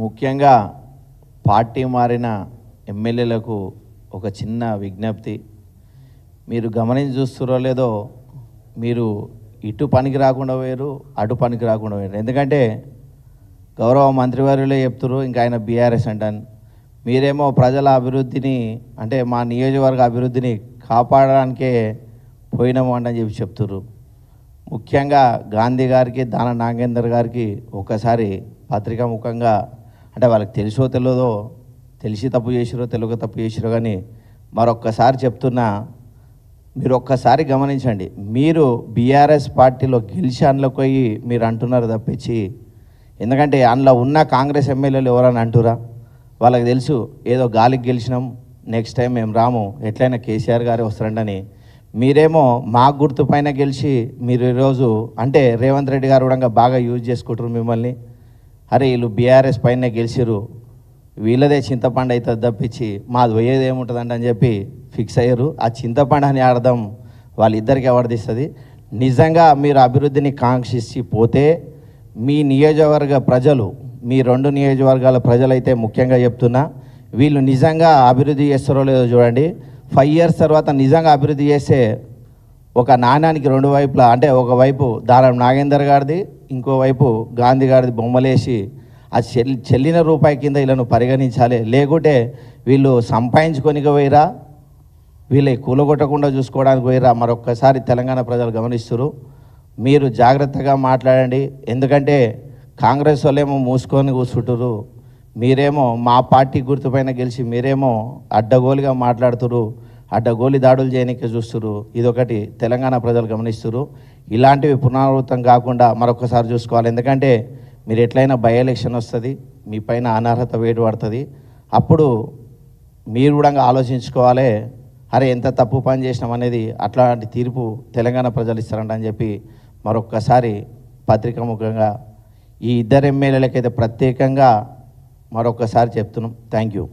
ముఖ్యంగా పార్టీ మారిన ఎమ్మెల్యేలకు ఒక చిన్న విజ్ఞప్తి. మీరు గమనించి చూస్తురో లేదో, మీరు ఇటు పనికి రాకుండా పోయారు, అటు పనికి రాకుండా పోయారు. ఎందుకంటే గౌరవ మంత్రివర్యులే చెప్తున్నారు, ఇంకా ఆయన బీఆర్ఎస్ అంటాను. మీరేమో ప్రజల అభివృద్ధిని, అంటే మా నియోజకవర్గ అభివృద్ధిని కాపాడడానికే పోయినాము అని చెప్పి చెప్తున్నారు. ముఖ్యంగా గాంధీ గారికి, దాన నాగేందర్ గారికి ఒకసారి పత్రికా ముఖంగా, అంటే వాళ్ళకి తెలుసో తెలియదో, తెలిసి తప్పు చేసిరో తెలియక తప్పు చేసిరో కానీ మరొక్కసారి చెప్తున్నా, మీరు ఒక్కసారి గమనించండి. మీరు బీఆర్ఎస్ పార్టీలో గెలిచి అందులోకి పోయి మీరు అంటున్నారు తప్పించి, ఎందుకంటే అందులో ఉన్న కాంగ్రెస్ ఎమ్మెల్యేలు ఎవరని అంటురా? వాళ్ళకి తెలుసు ఏదో గాలికి గెలిచినాం, నెక్స్ట్ టైం మేము రాము, ఎట్లయినా కేసీఆర్ గారే వస్తారంటని. మీరేమో మా గుర్తు పైన గెలిచి మీరు ఈరోజు, అంటే రేవంత్ రెడ్డి గారు కూడా బాగా యూజ్ చేసుకుంటారు మిమ్మల్ని. అరే వీళ్ళు బీఆర్ఎస్ పైన గెలిచిరు, వీళ్ళదే చింతపండు అవుతుంది తప్పించి మాది పోయేది ఏముంటుందండి అని చెప్పి ఫిక్స్ అయ్యారు. ఆ చింతపండు అని అర్థం వాళ్ళిద్దరికి ఎవరిదిస్తుంది? నిజంగా మీరు అభివృద్ధిని కాంక్షించి పోతే మీ నియోజకవర్గ ప్రజలు, మీ 2 నియోజకవర్గాల ప్రజలైతే ముఖ్యంగా చెప్తున్నా, వీళ్ళు నిజంగా అభివృద్ధి చేస్తారో లేదో చూడండి. 5 years తర్వాత నిజంగా అభివృద్ధి చేస్తే ఒక నాణ్యానికి 2 వైపులా, అంటే ఒకవైపు దానం నాగేందర్ గారిది, ఇంకోవైపు గాంధీ గారిది బొమ్మలేసి ఆ చెల్లిన రూపాయి కింద వీళ్ళను పరిగణించాలి. లేకుంటే వీళ్ళు సంపాదించుకొని పోయిరా, వీళ్ళే కూలగొట్టకుండా చూసుకోవడానికి పోయిరా? మరొక్కసారి తెలంగాణ ప్రజలు గమనిస్తున్నారు. మీరు జాగ్రత్తగా మాట్లాడండి. ఎందుకంటే కాంగ్రెస్ వాళ్ళేమో మూసుకొని కూర్చుంటారు, మీరేమో మా పార్టీ గుర్తుపైన గెలిచి మీరేమో అడ్డగోలుగా మాట్లాడుతున్నారు, అడ్డగోలి దాడులు చేయడానికి చూస్తున్నారు. ఇదొకటి తెలంగాణ ప్రజలు గమనిస్తున్నారు. ఇలాంటివి పునరావృతం కాకుండా మరొకసారి చూసుకోవాలి. ఎందుకంటే మీరు ఎట్లయినా బై ఎలక్షన్ వస్తుంది, మీ పైన అనర్హత వేటు పడుతుంది. అప్పుడు మీరు కూడా ఆలోచించుకోవాలి, అరే ఎంత తప్పు పని చేసినాం అనేది. అట్లాంటి తీర్పు తెలంగాణ ప్రజలు ఇస్తారంట అని చెప్పి మరొక్కసారి పత్రికాముఖంగా ఈ 2 ఎమ్మెల్యేలకైతే ప్రత్యేకంగా మరొకసారి చెప్తున్నాం. Thank you.